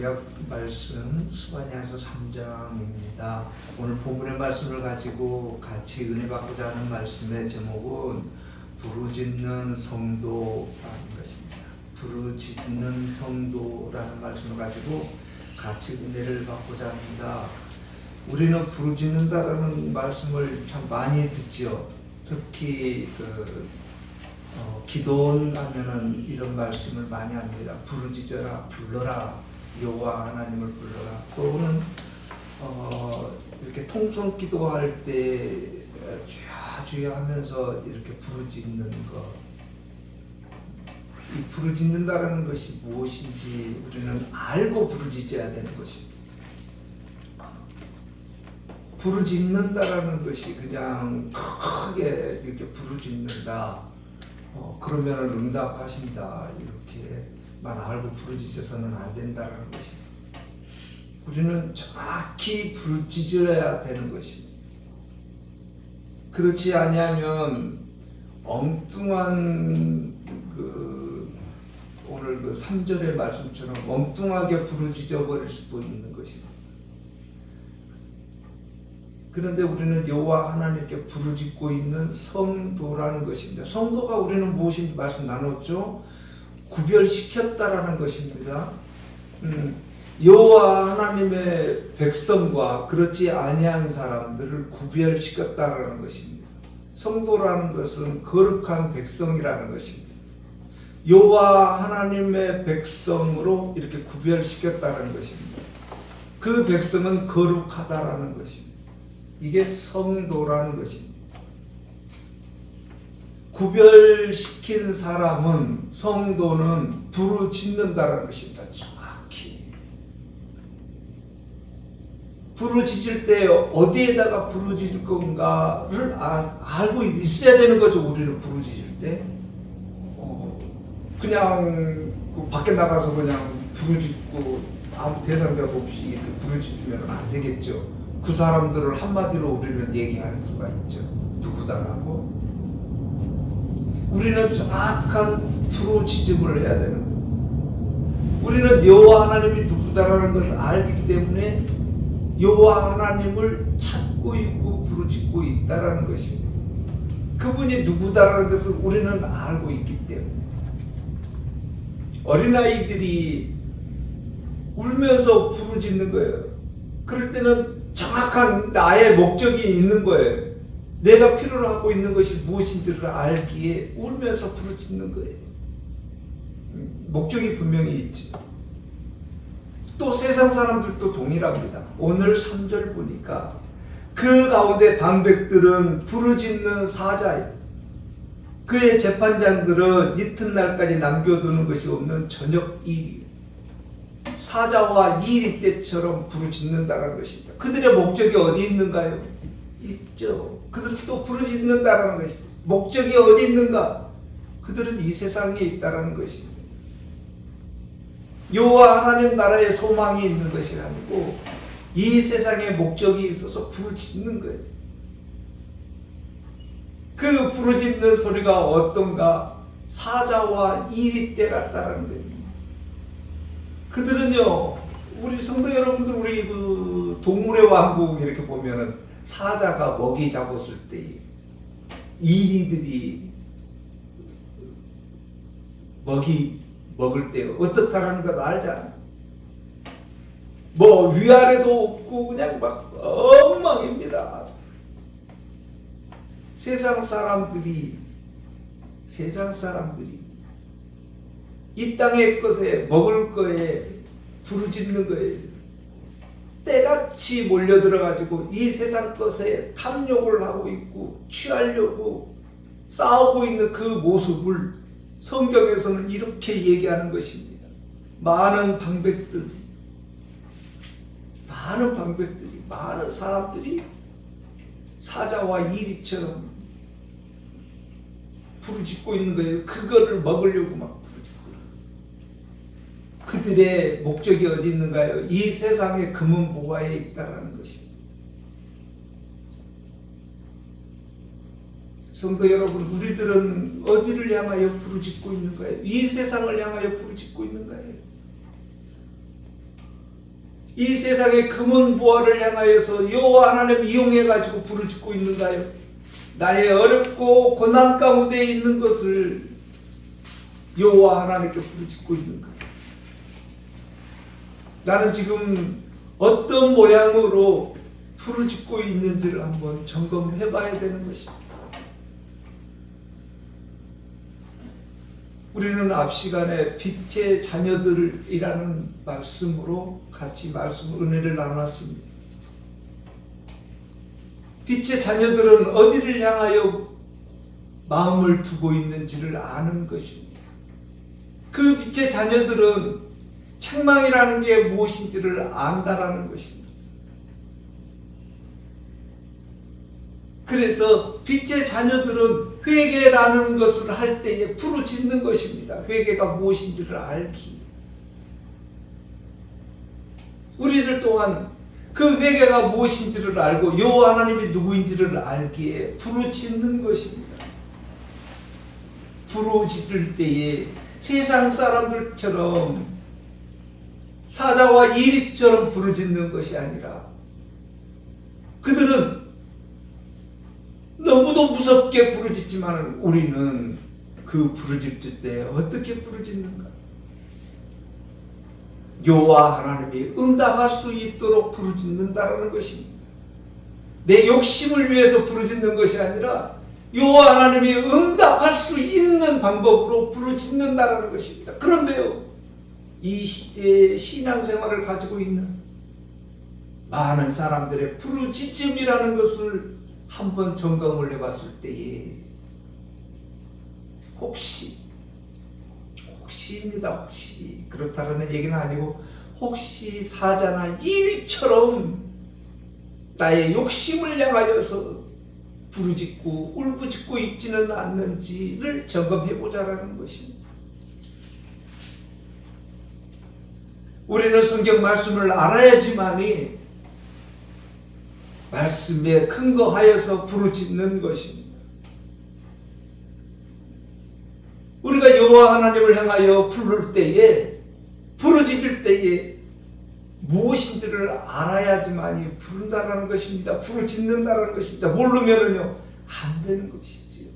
구약 말씀 스바냐서 3장입니다. 오늘 본문의 말씀을 가지고 같이 은혜 받고자 하는 말씀의 제목은 부르짖는 성도라는 것입니다. 부르짖는 성도라는 말씀을 가지고 같이 은혜를 받고자 합니다. 우리는 부르짖는다라는 말씀을 참 많이 듣죠. 특히 기도하면은 이런 말씀을 많이 합니다. 부르짖어라, 불러라, 여호와 하나님을 불러라. 또는 이렇게 통성 기도할 때 주야 주야 하면서 이렇게 부르짖는 것. 이 부르짖는다라는 것이 무엇인지 우리는 알고 부르짖어야 되는 것입니다. 부르짖는다라는 것이 그냥 크게 이렇게 부르짖는다. 그러면 응답하신다. 이렇게만 알고 부르짖어서는 안 된다는 것입니다. 우리는 정확히 부르짖어야 되는 것입니다. 그렇지 아니하면 엉뚱한 오늘 3절의 말씀처럼 엉뚱하게 부르짖어 버릴 수도 있는 것입니다. 그런데 우리는 여호와 하나님께 부르짖고 있는 성도라는 것입니다. 성도가 우리는 무엇인지 말씀 나눴죠? 구별시켰다라는 것입니다. 여호와 하나님의 백성과 그렇지 아니한 사람들을 구별시켰다라는 것입니다. 성도라는 것은 거룩한 백성이라는 것입니다. 여호와 하나님의 백성으로 이렇게 구별시켰다는 것입니다. 그 백성은 거룩하다라는 것입니다. 이게 성도라는 것입니다. 구별시킨 사람은, 성도는 부르짖는다는 것입니다. 정확히 부르짖을 때 어디에다가 부르짖을 건가를 알고 있어야 되는 거죠. 우리는 부르짖을 때 그냥 밖에 나가서 그냥 부르짖고 아무 대상자가 없이 부르짖으면 안 되겠죠. 그 사람들을 한마디로 우리는 얘기할 수가 있죠. 누구다라고. 우리는 정확한 부르짖음을 해야 되는 거예요. 우리는 여호와 하나님이 누구다라는 것을 알기 때문에 여호와 하나님을 찾고 있고 부르짖고 있다라는 것입니다. 그분이 누구다라는 것을 우리는 알고 있기 때문에. 어린아이들이 울면서 부르짖는 거예요. 그럴 때는 정확한 나의 목적이 있는 거예요. 내가 필요로 하고 있는 것이 무엇인지를 알기에 울면서 부르짖는 거예요. 목적이 분명히 있죠. 또 세상 사람들도 동일합니다. 오늘 3절 보니까 그 가운데 방백들은 부르짖는 사자예요. 그의 재판장들은 이튿날까지 남겨두는 것이 없는 저녁 일이에요. 사자와 이리 때처럼 부르짖는다는 것입니다. 그들의 목적이 어디 있는가요? 있죠. 그들은 또 부르짖는다는 것입니다. 목적이 어디 있는가? 그들은 이 세상에 있다는 것입니다. 여호와 하나님 나라에 소망이 있는 것이 아니고 이 세상에 목적이 있어서 부르짖는 거예요. 그 부르짖는 소리가 어떤가? 사자와 이리 때 같다는 거예요. 그들은요, 우리 성도 여러분들, 우리 동물의 왕국 이렇게 보면은 사자가 먹이 잡았을 때 이리들이 먹이 먹을 때 어떻다라는 걸 알잖아. 뭐 위아래도 없고 그냥 막 엉망입니다. 세상 사람들이 이 땅의 것에 먹을 거에 부르짖는 거예요. 때같이 몰려들어가지고 이 세상 것에 탐욕을 하고 있고 취하려고 싸우고 있는 그 모습을 성경에서는 이렇게 얘기하는 것입니다. 많은 방백들이, 많은 사람들이 사자와 이리처럼 부르짖고 있는 거예요. 그거를 먹으려고 막 부르짖고. 그들의 목적이 어디 있는가요? 이 세상의 금은 보화에 있다라는 것입니다. 성도 여러분, 우리들은 어디를 향하여 부르짖고 있는가요? 이 세상을 향하여 부르짖고 있는가요? 이 세상의 금은 보화를 향하여서 여호와 하나님 이용해 가지고 부르짖고 있는가요? 나의 어렵고 고난 가운데 있는 것을 여호와 하나님께 부르짖고 있는가요? 나는 지금 어떤 모양으로 부르짖고 있는지를 한번 점검해 봐야 되는 것입니다. 우리는 앞 시간에 빛의 자녀들이라는 말씀으로 같이 은혜를 나눴습니다. 빛의 자녀들은 어디를 향하여 마음을 두고 있는지를 아는 것입니다. 그 빛의 자녀들은 책망이라는 게 무엇인지를 안다라는 것입니다. 그래서 빛의 자녀들은 회개라는 것을 할 때에 부르짖는 것입니다. 회개가 무엇인지를 알기. 우리들 또한 그 회개가 무엇인지를 알고 여호와 하나님이 누구인지를 알기에 부르짖는 것입니다. 부르짖을 때에 세상 사람들처럼 사자와 이리처럼 부르짖는 것이 아니라 그들은 너무도 무섭게 부르짖지만 우리는 그 부르짖을 때 어떻게 부르짖는가? 여호와 하나님이 응답할 수 있도록 부르짖는다라는 것입니다. 내 욕심을 위해서 부르짖는 것이 아니라 여호와 하나님이 응답할 수 있는 방법으로 부르짖는다라는 것입니다. 그런데요, 이 시대의 신앙생활을 가지고 있는 많은 사람들의 부르짖음이라는 것을 한번 점검을 해봤을 때에 혹시입니다. 혹시 그렇다는 얘기는 아니고 혹시 사자나 이리처럼 나의 욕심을 향하여서 부르짖고 울부짖고 있지는 않는지를 점검해보자라는 것입니다. 우리는 성경 말씀을 알아야지만이 말씀에 근거하여서 부르짖는 것입니다. 우리가 여호와 하나님을 향하여 부르짖을 때에 무엇인지를 알아야지만이 부른다라는 것입니다. 부르짖는다라는 것입니다. 모르면은요 안 되는 것이지요.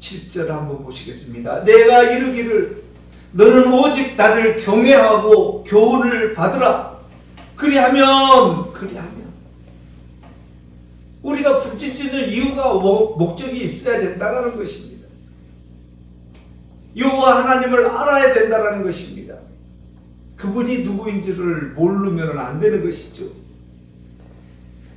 7절 한번 보시겠습니다. 내가 이르기를 너는 오직 나를 경외하고 교훈을 받으라. 그리하면 우리가 부르짖는 이유가 목적이 있어야 된다는 것입니다. 여호와 하나님을 알아야 된다는 것입니다. 그분이 누구인지를 모르면 안 되는 것이죠.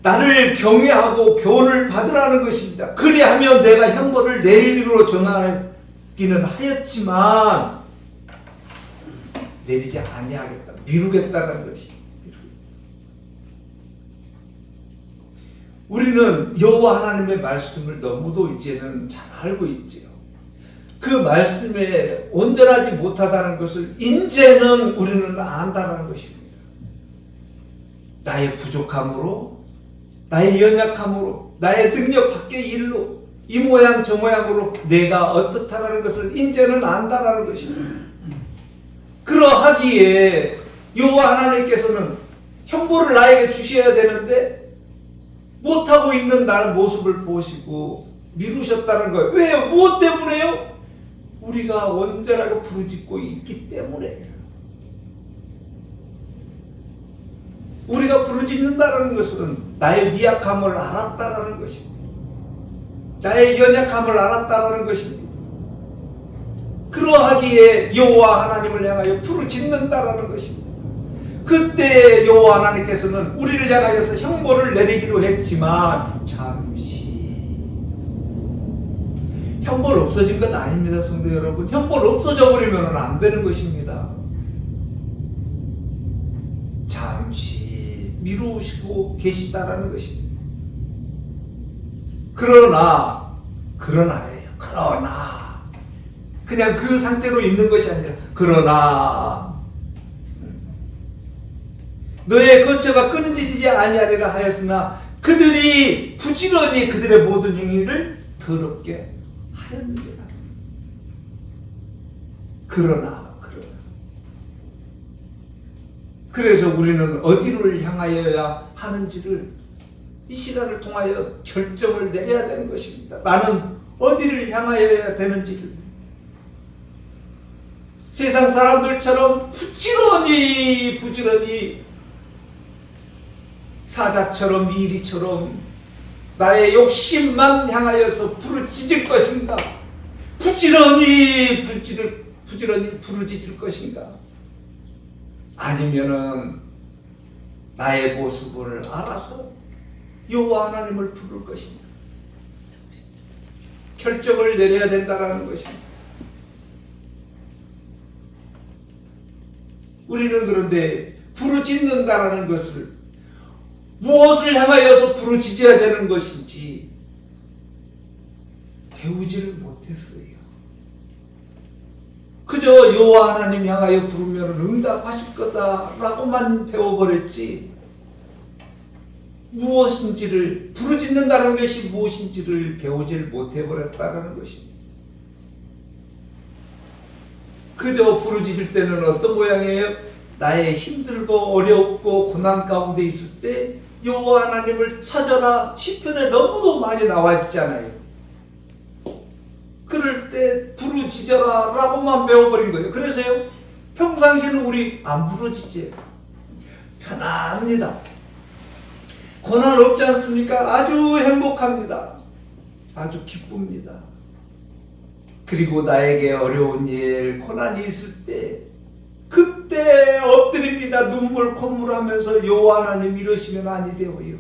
나를 경외하고 교훈을 받으라는 것입니다. 그리하면 내가 형벌을 내리기로 정하기는 하였지만 내리지 아니하겠다. 미루겠다는 것입니다. 우리는 여호와 하나님의 말씀을 너무도 이제는 잘 알고 있지요. 그 말씀에 온전하지 못하다는 것을 이제는 우리는 안다라는 것입니다. 나의 부족함으로, 나의 연약함으로, 나의 능력 밖의 일로, 이 모양 저 모양으로 내가 어떻다라는 것을 이제는 안다라는 것입니다. 그러하기에 여호와 하나님께서는 형벌을 나에게 주셔야 되는데 못하고 있는 나의 모습을 보시고 미루셨다는 거예요. 왜요? 무엇 때문에요? 우리가 온전하게 부르짖고 있기 때문에. 우리가 부르짖는다는 것은 나의 미약함을 알았다라는 것입니다. 나의 연약함을 알았다라는 것입니다. 그러하기에 여호와 하나님을 향하여 부르짖는다라는 것입니다. 그때 여호와 하나님께서는 우리를 향하여서 형벌을 내리기로 했지만 잠시 형벌 없어진 건 아닙니다. 성도 여러분, 형벌 없어져 버리면 안 되는 것입니다. 잠시 미루시고 계시다라는 것입니다. 그러나 그냥 그 상태로 있는 것이 아니라 그러나 너의 거처가 끊어지지 아니하리라 하였으나 그들이 부지런히 그들의 모든 행위를 더럽게 하였느니라. 그러나 그래서 우리는 어디를 향하여야 하는지를 이 시간을 통하여 결정을 내려야 되는 것입니다. 나는 어디를 향하여야 되는지를. 세상 사람들처럼 부지런히 사자처럼 미리처럼 나의 욕심만 향하여서 부르짖을 것인가? 부지런히 부르짖을 것인가? 아니면은 나의 모습을 알아서 여호와 하나님을 부를 것인가? 결정을 내려야 된다라는 것입니다. 우리는 그런데 부르짖는다라는 것을 무엇을 향하여서 부르짖어야 되는 것인지 배우지를 못했어요. 그저 여호와 하나님 향하여 부르면 응답하실 거다라고만 배워버렸지, 무엇인지를, 부르짖는다는 것이 무엇인지를 배우지를 못해버렸다는 것입니다. 그저 부르짖을 때는 어떤 모양이에요? 나의 힘들고 어렵고 고난 가운데 있을 때 여호와 하나님을 찾아라, 시편에 너무도 많이 나와 있잖아요. 그럴 때 부르짖어라 라고만 배워버린 거예요. 그래서요, 평상시에는 우리 안 부르짖어요. 편안합니다. 고난 없지 않습니까? 아주 행복합니다. 아주 기쁩니다. 그리고 나에게 어려운 일, 고난이 있을 때 그때 엎드립니다. 눈물 콧물 하면서 여호와 하나님 이러시면 아니 되어요.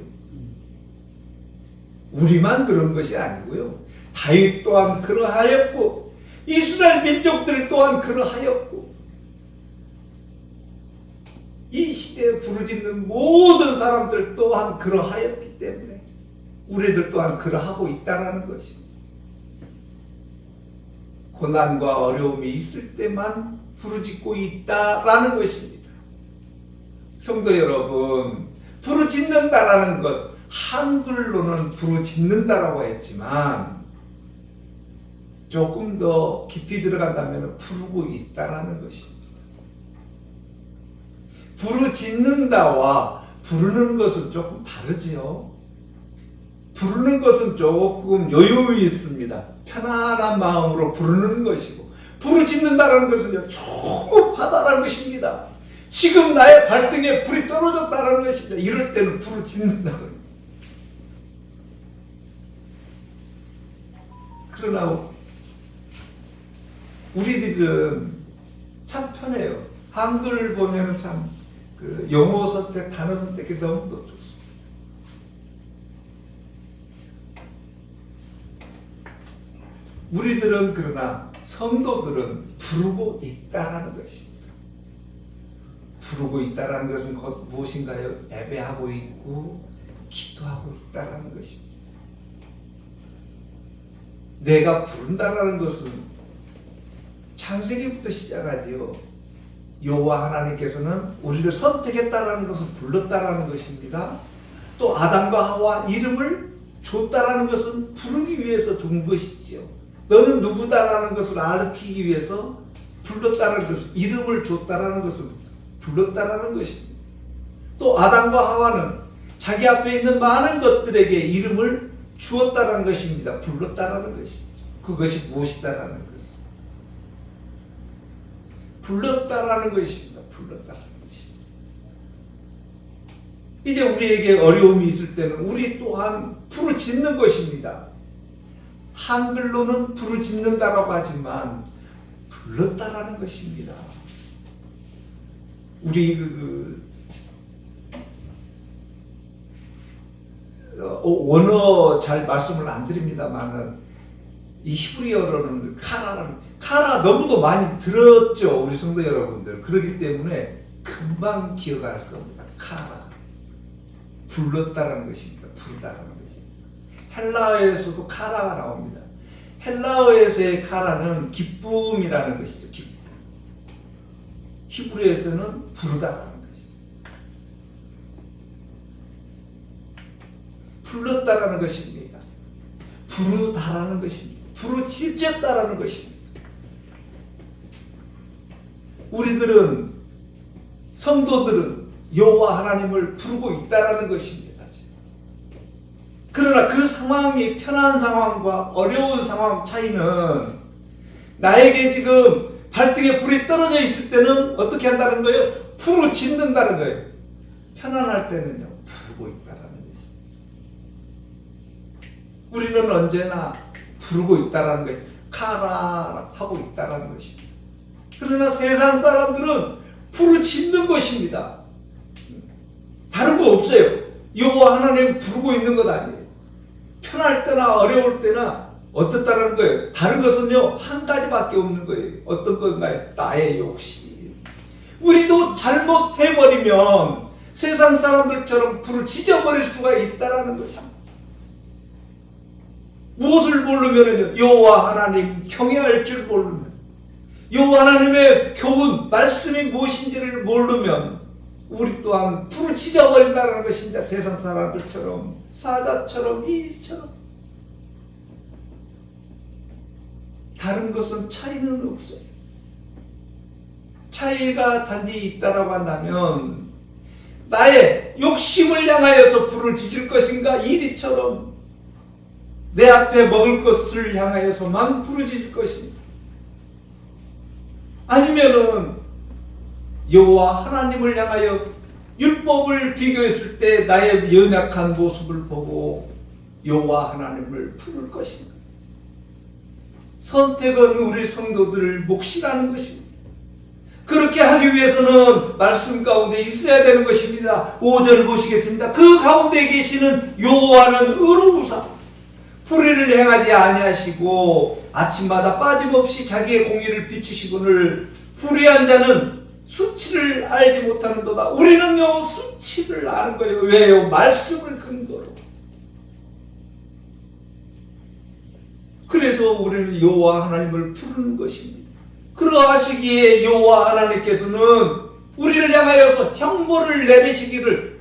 우리만 그런 것이 아니고요, 다윗 또한 그러하였고 이스라엘 민족들 또한 그러하였고 이 시대에 부르짖는 모든 사람들 또한 그러하였기 때문에 우리들 또한 그러하고 있다는 것입니다. 고난과 어려움이 있을 때만 부르짖고 있다라는 것입니다. 성도 여러분, 부르짖는다라는 것, 한글로는 부르짖는다라고 했지만 조금 더 깊이 들어간다면 부르고 있다라는 것입니다. 부르짖는다와 부르는 것은 조금 다르지요. 부르는 것은 조금 여유 있습니다. 편안한 마음으로 부르는 것이고, 부르짖는다는 것은요, 조급하다는 것입니다. 지금 나의 발등에 불이 떨어졌다는 것입니다. 이럴 때는 부르짖는다는 것입니다. 그러나 우리들은 참 편해요. 한글 보면은 참 그 용어 선택, 단어 선택이 너무도 좋습니다. 우리들은, 그러나 성도들은 부르고 있다라는 것입니다. 부르고 있다라는 것은 곧 무엇인가요? 예배하고 있고 기도하고 있다라는 것입니다. 내가 부른다라는 것은 창세기부터 시작하지요. 여호와 하나님께서는 우리를 선택했다라는 것은 불렀다라는 것입니다. 또 아담과 하와 이름을 줬다라는 것은 부르기 위해서 준 것이지요. 너는 누구다라는 것을 알리기 위해서 불렀다라는 것은, 이름을 줬다라는 것은 불렀다라는 것입니다. 또 아담과 하와는 자기 앞에 있는 많은 것들에게 이름을 주었다라는 것입니다. 불렀다라는 것이죠. 그것이 무엇이다라는 것은 불렀다라는 것입니다. 불렀다라는 것입니다. 이제 우리에게 어려움이 있을 때는 우리 또한 부르짖는 것입니다. 한글로는 부르짖는다라고 하지만 불렀다라는 것입니다. 우리 원어 잘 말씀을 안 드립니다만은 이 히브리어로는 카라 너무도 많이 들었죠, 우리 성도 여러분들. 그렇기 때문에 금방 기억할 겁니다. 카라, 불렀다라는 것입니다. 부르다라는 것입니다. 헬라어에서도 카라가 나옵니다. 헬라어에서의 카라는 기쁨이라는 것이죠. 기쁨. 히브리어에서는 부르다라는 것입니다. 불렀다라는 것입니다. 부르다라는 것입니다. 부르짖었다라는 것입니다. 우리들은, 성도들은 여호와 하나님을 부르고 있다라는 것입니다. 그러나 그 상황이 편한 상황과 어려운 상황 차이는 나에게 지금 발등에 불이 떨어져 있을 때는 어떻게 한다는 거예요? 부르짖는다는 거예요. 편안할 때는요, 부르고 있다라는 것입니다. 우리는 언제나 부르고 있다라는 것입니다. 가라 하고 있다라는 것입니다. 그러나 세상 사람들은 부르짖는 것입니다. 다른 거 없어요. 여호와 하나님 부르고 있는 것 아니에요. 편할 때나 어려울 때나 어떻다라는 거예요. 다른 것은요, 한 가지밖에 없는 거예요. 어떤 건가요? 나의 욕심. 우리도 잘못해버리면 세상 사람들처럼 부르짖어 버릴 수가 있다라는 것입니다. 무엇을 모르면요, 여호와 하나님 경외할 줄 모르면, 여호와 하나님의 교훈 말씀이 무엇인지를 모르면 우리 또한 부르짖어 버린다는 것입니다. 세상 사람들처럼, 사자처럼, 이처럼. 다른 것은 차이는 없어요. 차이가 단지 있다라고 한다면 나의 욕심을 향하여서 부르짖을 것인가, 이리처럼 내 앞에 먹을 것을 향하여서만 부르짖을 것인가, 아니면은 여호와 하나님을 향하여 율법을 비교했을 때 나의 연약한 모습을 보고 여호와 하나님을 부를 것인가. 선택은 우리 성도들 몫이라는 것입니다. 그렇게 하기 위해서는 말씀 가운데 있어야 되는 것입니다. 5절을 보시겠습니다. 그 가운데 계시는 여호와는 의로우사 불의를 행하지 아니하시고 아침마다 빠짐없이 자기의 공의를 비추시거늘 불의한 자는 수치를 알지 못하는도다. 우리는요, 수치를 아는 거예요. 왜요? 말씀을 근거로. 그래서 우리는 여호와 하나님을 부르는 것입니다. 그러하시기에 여호와 하나님께서는 우리를 향하여서 형벌을 내리시기를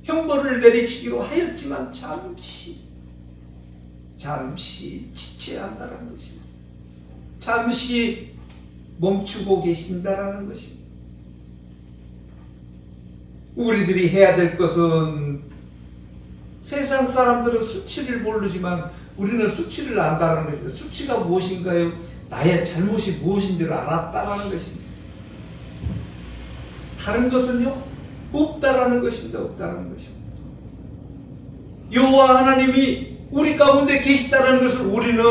형벌을 내리시기로 하였지만 잠시 지체한다는 것입니다. 잠시 멈추고 계신다라는 것입니다. 우리들이 해야 될 것은, 세상 사람들은 수치를 모르지만 우리는 수치를 안다는 것입니다. 수치가 무엇인가요? 나의 잘못이 무엇인지를 알았다라는 것입니다. 다른 것은요, 없다라는 것입니다. 없다라는 것입니다. 여호와 하나님이 우리 가운데 계시다는 것을 우리는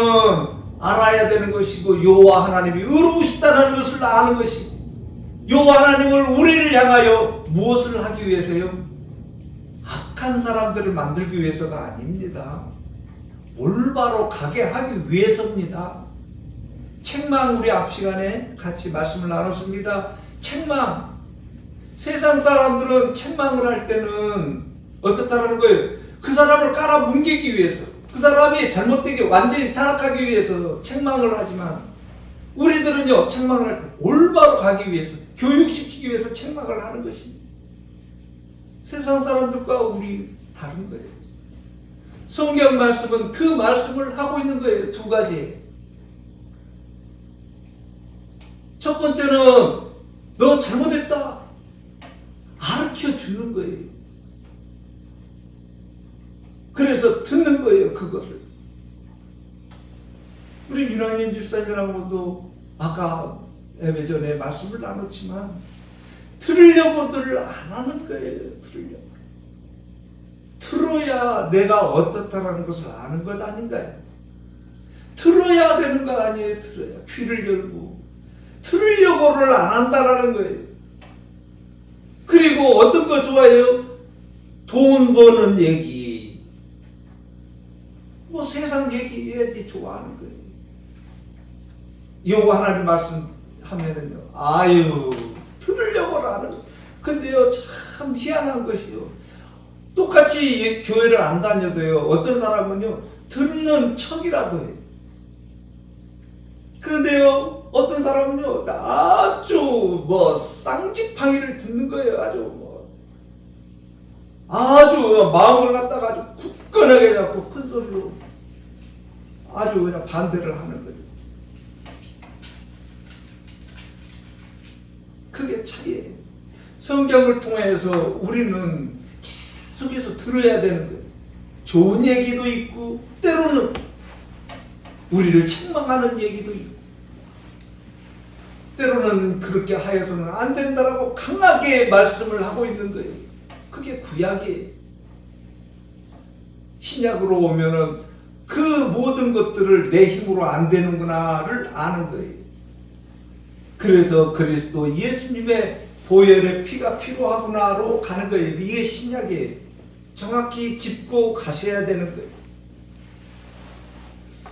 알아야 되는 것이고, 여호와 하나님이 의로우시다는 것을 아는 것이, 여호와 하나님을 우리를 향하여 무엇을 하기 위해서요? 악한 사람들을 만들기 위해서가 아닙니다. 올바로 가게 하기 위해서입니다. 책망, 우리 앞 시간에 같이 말씀을 나눴습니다. 책망. 세상 사람들은 책망을 할 때는 어떻다라는 거예요? 그 사람을 깔아뭉개기 위해서, 그 사람이 잘못되게 완전히 타락하기 위해서 책망을 하지만, 우리들은요, 책망을 할 때 올바로 가기 위해서, 교육시키기 위해서 책망을 하는 것입니다. 세상 사람들과 우리 다른 거예요. 성경 말씀은 그 말씀을 하고 있는 거예요. 두 가지. 첫 번째는 너 잘못했다, 가르쳐 주는 거예요. 그래서 듣는 거예요, 그거를. 우리 윤학님 집사님이랑도 아까 예배 전에 말씀을 나눴지만, 들으려고들 안 하는 거예요. 들어야 내가 어떻다라는 것을 아는 것 아닌가요? 들어야 되는 것 아니에요? 들어야. 귀를 열고. 들으려고를 안 한다라는 거예요. 그리고 어떤 거 좋아해요? 돈 버는 얘기. 뭐 세상 얘기해야지 좋아하는 거예요. 여호와 하나님 말씀 하면은요, 아유, 들으려고는 안 해요. 근데요, 참 희한한 것이요. 똑같이 교회를 안 다녀도요, 어떤 사람은요, 듣는 척이라도 해요. 그런데요, 어떤 사람은요, 아주 뭐 쌍지팡이를 듣는 거예요. 아주 마음을 갖다가 아주 굳건하게 잡고 큰 소리로 아주 그냥 반대를 하는 거죠. 성경을 통해서 우리는 계속해서 들어야 되는 거예요. 좋은 얘기도 있고 때로는 우리를 책망하는 얘기도 있고 때로는 그렇게 하여서는 안 된다라고 강하게 말씀을 하고 있는 거예요. 그게 구약이에요. 신약으로 오면은 그 모든 것들을 내 힘으로 안 되는구나를 아는 거예요. 그래서 그리스도 예수님의 보혈의 피가 필요하구나로 가는 거예요. 이게 신약이에요. 정확히 짚고 가셔야 되는 거예요.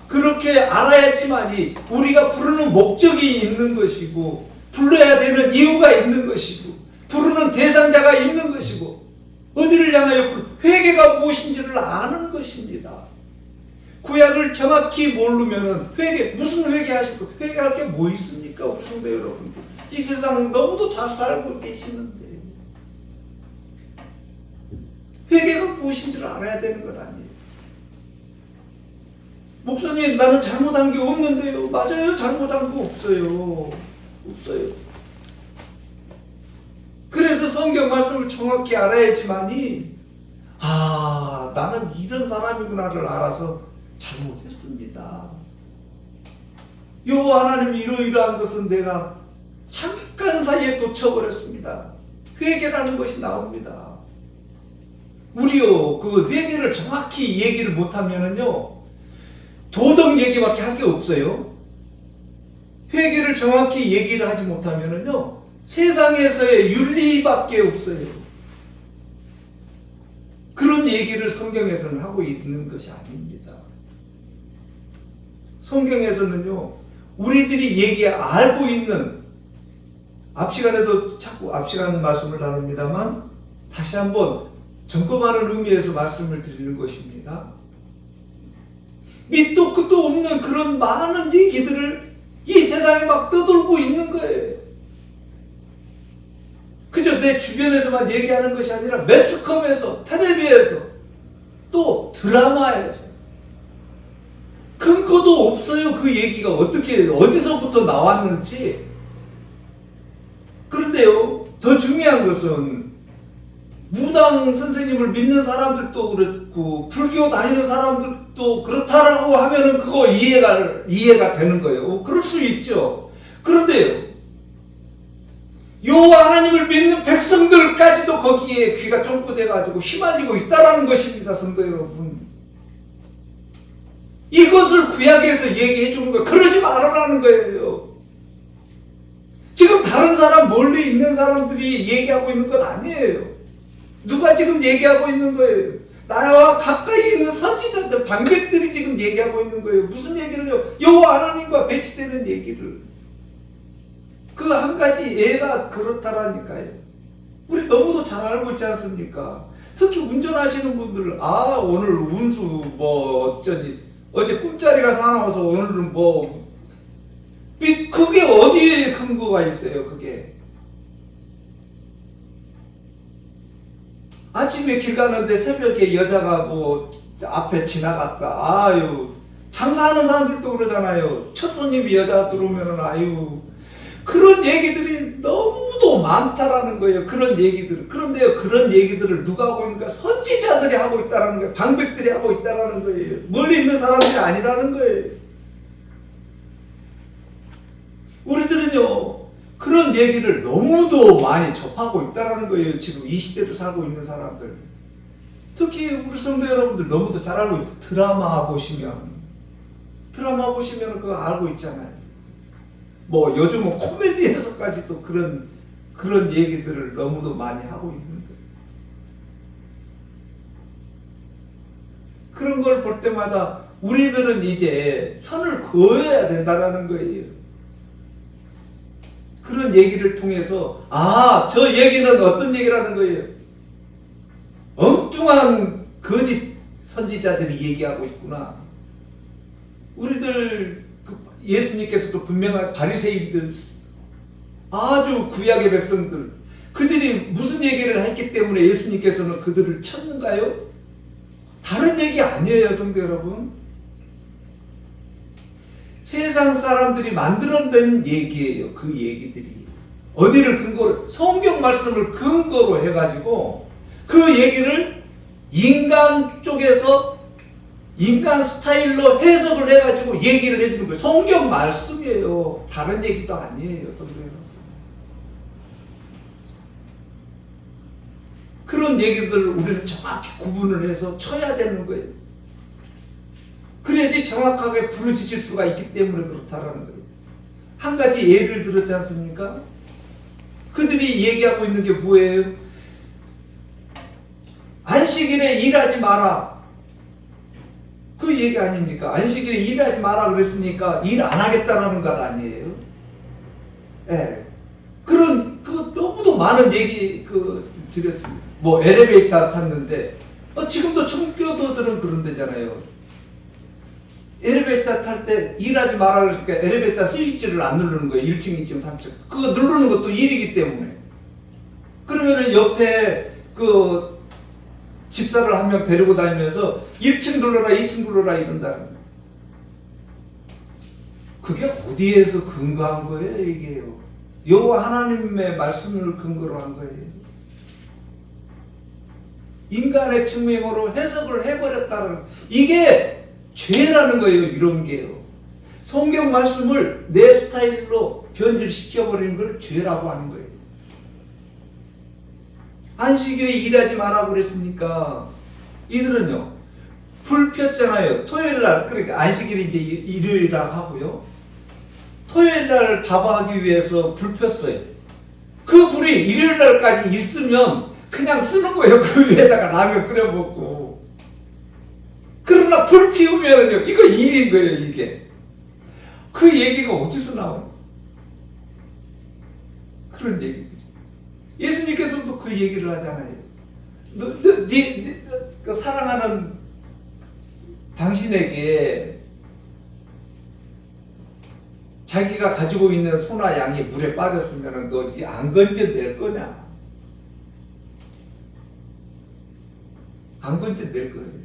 그렇게 알아야지만이 우리가 부르는 목적이 있는 것이고 불러야 되는 이유가 있는 것이고 부르는 대상자가 있는 것이고 어디를 향하여 회개가 무엇인지를 아는 것입니다. 구약을 정확히 모르면 무슨 회개하실 거? 회개할 게 뭐 있습니까? 없습니다, 여러분. 이 세상은 너무도 잘 살고 계시는데 회개가 무엇인지를 알아야 되는 것 아니에요. 목사님, 나는 잘못한 게 없는데요. 맞아요, 잘못한 거 없어요. 그래서 성경 말씀을 정확히 알아야지만이 나는 이런 사람이구나를 알아서 잘못했습니다. 여호와 하나님이 이러이러한 것은 내가 잠깐 사이에 놓쳐버렸습니다. 회개라는 것이 나옵니다. 우리요, 그 회개를 정확히 얘기를 못하면은요, 도덕 얘기밖에 할 게 없어요. 회개를 정확히 얘기를 하지 못하면은요, 세상에서의 윤리밖에 없어요. 그런 얘기를 성경에서는 하고 있는 것이 아닙니다. 성경에서는요, 우리들이 알고 있는, 앞 시간에도 자꾸 앞 시간 말씀을 나눕니다만, 다시 한번 점검하는 의미에서 말씀을 드리는 것입니다. 밑도 끝도 없는 그런 많은 얘기들을 이 세상에 막 떠돌고 있는 거예요. 그저 내 주변에서만 얘기하는 것이 아니라 매스컴에서, 텔레비에서, 또 드라마에서 근거도 없어요. 그 얘기가 어디서부터 나왔는지. 그런데요, 더 중요한 것은 무당 선생님을 믿는 사람들도 그렇고 불교 다니는 사람들도 그렇다라고 하면은 그거 이해가 되는 거예요. 그럴 수 있죠. 그런데요, 여호와 하나님을 믿는 백성들까지도 거기에 귀가 쫑긋해가지고 휘말리고 있다라는 것입니다, 성도 여러분. 이것을 구약에서 얘기해 주는 거예요. 그러지 말아라는 거예요. 지금 다른 사람 멀리 있는 사람들이 얘기하고 있는 것 아니에요. 누가 지금 얘기하고 있는 거예요? 나와 가까이 있는 선지자들, 방백들이 지금 얘기하고 있는 거예요. 무슨 얘기를요? 여호와 하나님과 배치되는 얘기를. 그 한 가지 예가 그렇다라니까요. 우리 너무도 잘 알고 있지 않습니까? 특히 운전하시는 분들, 오늘 운수 어제 꿈자리가 사나워서 오늘은 그게 어디에 근거가 있어요, 그게? 아침에 길 가는데 새벽에 여자가 앞에 지나갔다. 장사하는 사람들도 그러잖아요. 첫 손님이 여자 들어오면은 그런 얘기들이 너무도 많다라는 거예요. 그런 얘기들. 그런데요, 그런 얘기들을 누가 하고 있는가? 선지자들이 하고 있다라는 거예요. 방백들이 하고 있다라는 거예요. 멀리 있는 사람들이 아니라는 거예요. 우리들은요, 그런 얘기를 너무도 많이 접하고 있다라는 거예요. 지금 이 시대를 살고 있는 사람들. 특히 우리 성도 여러분들 너무도 잘 알고 있어요. 드라마 보시면 그거 알고 있잖아요. 요즘은 코미디에서까지도 그런 얘기들을 너무도 많이 하고 있는 거예요. 그런 걸 볼 때마다 우리들은 이제 선을 그어야 된다는 거예요. 그런 얘기를 통해서 저 얘기는 어떤 얘기라는 거예요? 엉뚱한 거짓 선지자들이 얘기하고 있구나. 우리들 예수님께서도 분명한 바리새인들, 아주 구약의 백성들, 그들이 무슨 얘기를 했기 때문에 예수님께서는 그들을 쳤는가요? 다른 얘기 아니에요, 성도 여러분. 세상 사람들이 만들어낸 얘기예요, 그 얘기들이. 어디를 근거로, 성경 말씀을 근거로 해가지고 그 얘기를 인간 쪽에서 인간 스타일로 해석을 해가지고 얘기를 해주는 거예요. 성경 말씀이에요. 다른 얘기도 아니에요. 성경은. 그런 얘기들을 우리는 정확히 구분을 해서 쳐야 되는 거예요. 그래야지 정확하게 부르짖을 수가 있기 때문에 그렇다라는 거예요. 한 가지 예를 들었지 않습니까? 그들이 얘기하고 있는 게 뭐예요? 안식일에 일하지 마라. 그 얘기 아닙니까? 안식일에 일하지 마라 그랬으니까 일 안 하겠다라는 것 아니에요? 예. 너무도 많은 얘기, 드렸습니다. 뭐, 엘리베이터 탔는데, 지금도 청교도들은 그런 데잖아요. 엘리베이터 탈 때 일하지 마라 그러니까 엘리베이터 스위치를 안 누르는 거예요. 1층, 2층, 3층. 그거 누르는 것도 일이기 때문에. 그러면은 옆에 집사를 한 명 데리고 다니면서 1층 눌러라, 2층 눌러라 이런다. 그게 어디에서 근거한 거예요, 이게요? 여호와 하나님의 말씀을 근거로 한 거예요. 인간의 측면으로 해석을 해버렸다는, 이게 죄라는 거예요, 이런 게요. 성경 말씀을 내 스타일로 변질시켜버리는 걸 죄라고 하는 거예요. 안식일에 일하지 마라 그랬으니까 이들은요, 불 폈잖아요. 토요일날, 그러니까 안식일이 이제 일요일이라고 하고요. 토요일날 밥하기 위해서 불 폈어요. 그 불이 일요일날까지 있으면 그냥 쓰는 거예요. 그 위에다가 라면 끓여 먹고. 그러나 불 피우면은요, 이거 일인 거예요, 이게. 그 얘기가 어디서 나와요? 그런 얘기들이. 예수님께서도 그 얘기를 하잖아요. 사랑하는 당신에게 자기가 가지고 있는 소나 양이 물에 빠졌으면 너 이제 안 건져낼 거냐? 안 건져낼 거예요.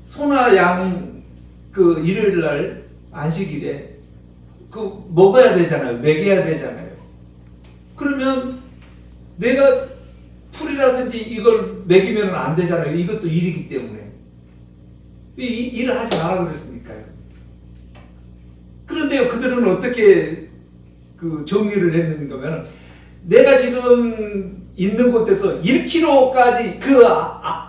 소나 양 일요일 날 안식일에 먹어야 되잖아요. 먹여야 되잖아요. 그러면 내가 풀이라든지 이걸 먹이면 안 되잖아요. 이것도 일이기 때문에. 일을 하지 마라 그랬으니까요. 그런데요, 그들은 어떻게 정리를 했는가 하면, 내가 지금 있는 곳에서 1km까지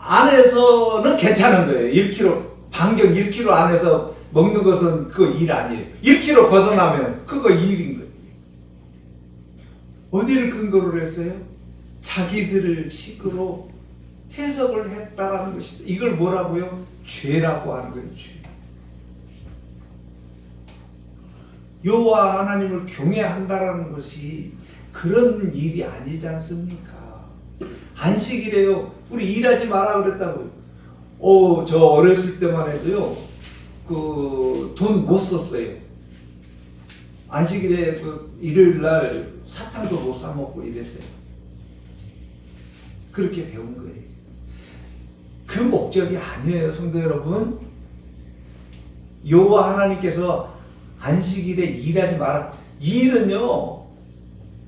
안에서는 괜찮은 거예요. 1km, 반경 1km 안에서 먹는 것은 그거 일 아니에요. 1km 벗어나면 그거 일인 거예요. 어디를 근거로 했어요? 자기들을 식으로 해석을 했다라는 것입니다. 이걸 뭐라고요? 죄라고 하는 거예요. 죄. 여호와 하나님을 경외한다라는 것이 그런 일이 아니지 않습니까? 안식일에요. 우리 일하지 마라 그랬다고요. 저 어렸을 때만 해도요. 돈 못 썼어요. 안식일에 일요일 날 사탕도 못 사 먹고 이랬어요. 그렇게 배운 거예요. 그 목적이 아니에요, 성도 여러분. 여호와 하나님께서 안식일에 일하지 마라. 일은요,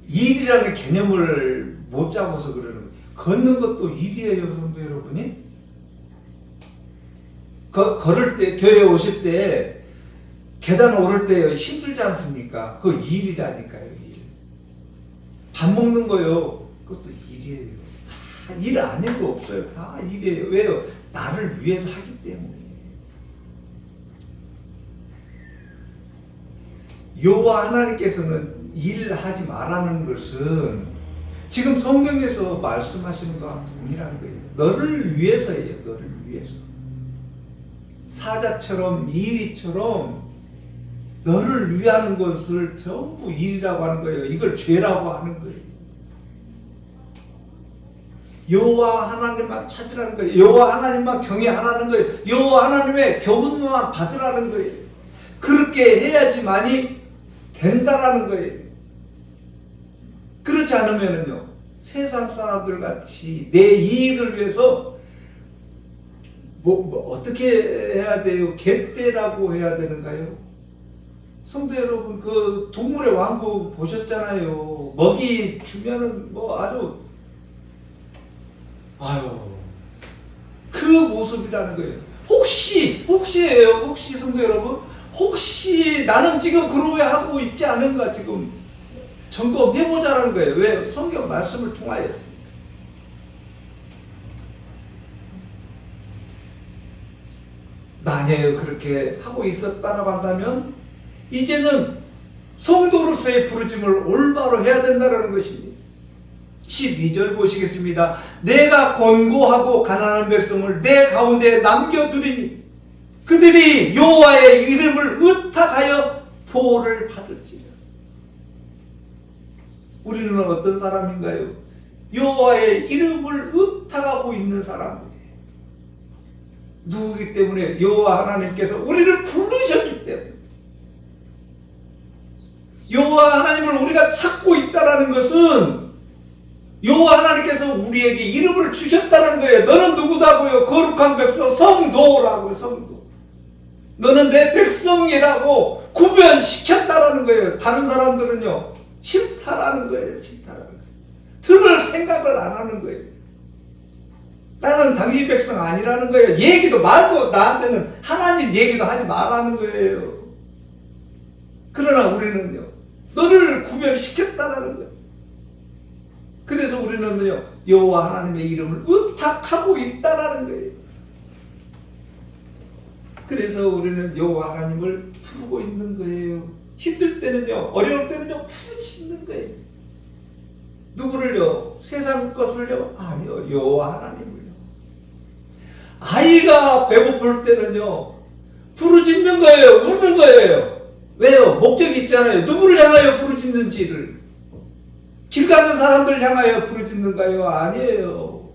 일이라는 개념을 못 잡아서 그러는 거예요. 걷는 것도 일이에요, 성도 여러분이. 걸을 때, 교회 오실 때, 계단 오를 때 힘들지 않습니까? 그거 일이라니까요, 일. 밥 먹는 거요, 그것도 일이에요. 다 일 아닌 거 없어요. 다 일이에요. 왜요? 나를 위해서 하기 때문에. 여호와 하나님께서는 일하지 말라는 것은 지금 성경에서 말씀하시는 것과 동일한 거예요. 너를 위해서예요. 너를 위해서. 사자처럼 일이처럼 너를 위하는 것을 전부 일이라고 하는 거예요. 이걸 죄라고 하는 거예요. 여호와 하나님만 찾으라는 거예요. 여호와 하나님만 경외하라는 거예요. 여호와 하나님의 교훈만 받으라는 거예요. 그렇게 해야지만이 된다라는 거예요. 그렇지 않으면요, 세상 사람들 같이 내 이익을 위해서 어떻게 해야 돼요? 갯대라고 해야 되는가요? 성도 여러분, 그 동물의 왕국 보셨잖아요. 먹이 주면은 뭐 아주 그 모습이라는 거예요. 혹시 성도 여러분, 혹시 나는 지금 그러고 하고 있지 않은가 지금 점검해보자라는 거예요. 왜? 성경 말씀을 통하였습니다. 만약에 그렇게 하고 있었다라고 한다면 이제는 성도로서의 부르심을 올바로 해야 된다는 것입니다. 12절 보시겠습니다. 내가 권고하고 가난한 백성을 내 가운데 남겨두리니 그들이 여호와의 이름을 의탁하여 보호를 받을지라. 우리는 어떤 사람인가요? 여호와의 이름을 의탁하고 있는 사람이에요. 누구기 때문에? 여호와 하나님께서 우리를 부르셨기 때문에. 여호와 하나님을 우리가 찾고 있다는 것은 여호와 하나님께서 우리에게 이름을 주셨다는 거예요. 너는 누구다고요? 거룩한 백성, 성도라고요. 성도. 너는 내 백성이라고 구별시켰다라는 거예요. 다른 사람들은요, 싫다라는 거예요. 싫다라는 거예요. 들을 생각을 안 하는 거예요. 나는 당신 백성 아니라는 거예요. 얘기도 말도 나한테는 하나님 얘기도 하지 말라는 거예요. 그러나 우리는요, 너를 구별시켰다라는 거예요. 그래서 우리는요, 여호와 하나님의 이름을 의탁하고 있다라는 거예요. 그래서 우리는 여호와 하나님을 부르고 있는 거예요. 힘들 때는요, 어려울 때는요, 부르짖는 거예요. 누구를요? 세상 것을요? 아니요, 여호와 하나님을요. 아이가 배고플 때는요, 부르짖는 거예요. 우는 거예요. 왜요? 목적이 있잖아요. 누구를 향하여 부르짖는지를. 길 가는 사람들 향하여 부르짖는가요? 아니에요.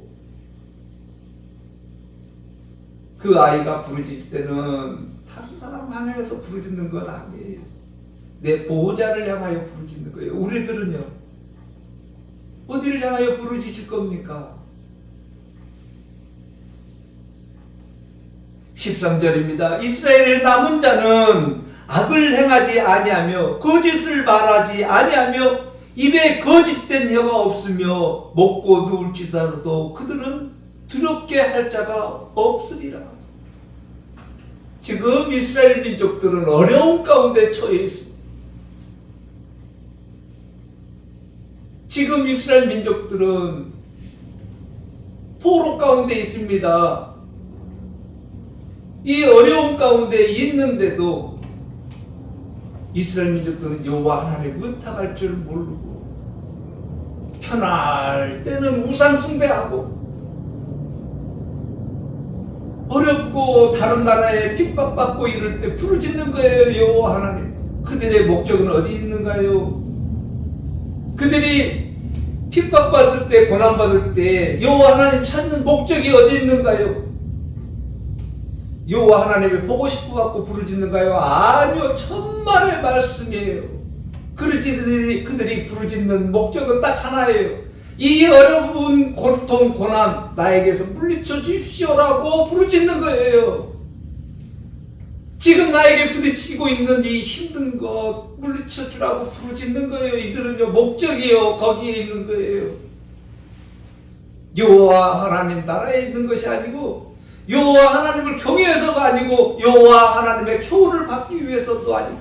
그 아이가 부르짖을 때는 다른 사람 향해서 부르짖는 건 아니에요. 내 보호자를 향하여 부르짖는 거예요. 우리들은요, 어디를 향하여 부르짖을 겁니까? 13절입니다. 이스라엘의 남은 자는 악을 행하지 아니하며 거짓을 말하지 아니하며 입에 거짓된 혀가 없으며 먹고 누울지라도 그들은 두렵게 할 자가 없으리라. 지금 이스라엘 민족들은 어려운 가운데 처해 있습니다. 지금 이스라엘 민족들은 포로 가운데 있습니다. 이 어려운 가운데 있는데도 이스라엘 민족들은 여호와 하나님을 의탁할 줄 모르고 편할 때는 우상 숭배하고 어렵고 다른 나라에 핍박받고 이럴 때 부르짖는 거예요. 여호와 하나님. 그들의 목적은 어디 있는가요? 그들이 핍박받을 때, 고난받을 때 여호와 하나님 찾는 목적이 어디 있는가요? 여호와 하나님을 보고 싶어 갖고 부르짖는가요? 아니요, 천만의 말씀이에요. 그들이 부르짖는 목적은 딱 하나예요. 이 어려운 고통, 고난 나에게서 물리쳐 주십시오라고 부르짖는 거예요. 지금 나에게 부딪히고 있는 이 힘든 것 물리쳐 주라고 부르짖는 거예요. 이들은요, 목적이요, 거기에 있는 거예요. 여호와 하나님 나라에 있는 것이 아니고 여호와 하나님을 경외해서가 아니고 여호와 하나님의 교훈을 받기 위해서도 아니고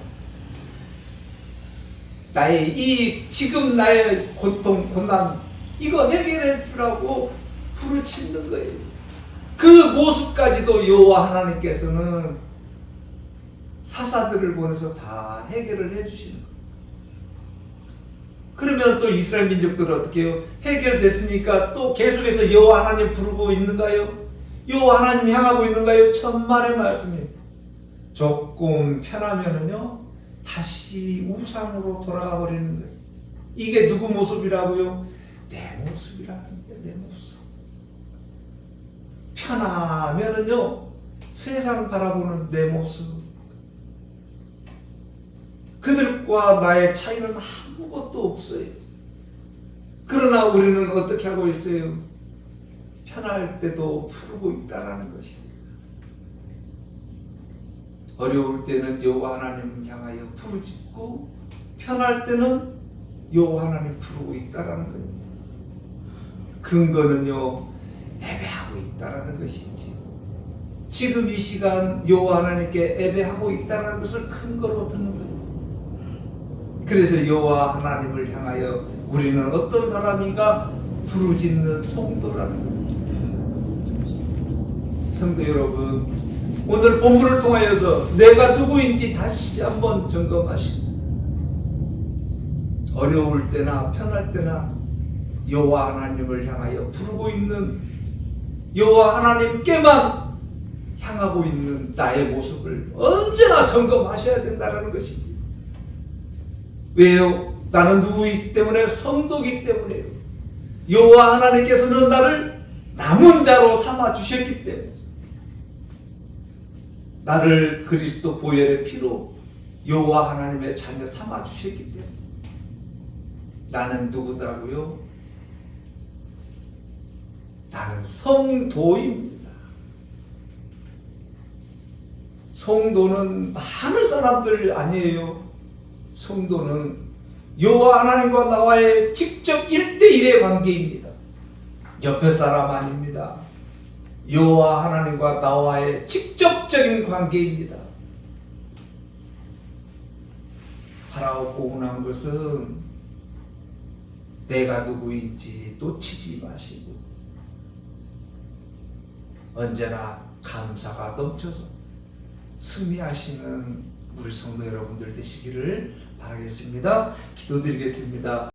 지금 나의 고통, 고난 이거 해결해 주라고 부르짖는 거예요. 그 모습까지도 여호와 하나님께서는 사사들을 보내서 다 해결을 해 주시는 거예요. 그러면 또 이스라엘 민족들은 어떻게 해요? 해결됐으니까 또 계속해서 여호와 하나님 부르고 있는가요? 여호와 하나님 향하고 있는가요? 천만의 말씀이에요. 조금 편하면은요, 다시 우상으로 돌아가 버리는 거예요. 이게 누구 모습이라고요? 내 모습이라는 거예요. 내 모습. 편하면은요, 세상 바라보는 내 모습. 그들과 나의 차이는 아무것도 없어요. 그러나 우리는 어떻게 하고 있어요? 편할 때도 부르고 있다는 것입니다. 어려울 때는 여호와 하나님 향하여 부르짖고 편할 때는 여호와 하나님 부르고 있다라는 거예요. 근거는요, 예배하고 있다라는 것이지. 지금 이 시간 여호와 하나님께 예배하고 있다는 것을 근거로 듣는 거예요. 그래서 여호와 하나님을 향하여 우리는 어떤 사람인가 부르짖는 성도라는 거예요. 성도 여러분, 오늘 본문을 통하여서 내가 누구인지 다시 한번 점검하시고 어려울 때나 편할 때나 여호와 하나님을 향하여 부르고 있는, 여호와 하나님께만 향하고 있는 나의 모습을 언제나 점검하셔야 된다는 것입니다. 왜요? 나는 누구이기 때문에? 성도이기 때문에요. 여호와 하나님께서는 나를 남은 자로 삼아 주셨기 때문에, 나를 그리스도 보혈의 피로 여호와 하나님의 자녀 삼아 주셨기 때문에 나는 누구다고요? 나는 성도입니다. 성도는 많은 사람들 아니에요. 성도는 여호와 하나님과 나와의 직접 1대1의 관계입니다. 옆에 사람 아닙니다. 여호와 하나님과 나와의 직접적인 관계입니다. 바라고 고운한 것은 내가 누구인지 놓치지 마시고 언제나 감사가 넘쳐서 승리하시는 우리 성도 여러분들 되시기를 바라겠습니다. 기도드리겠습니다.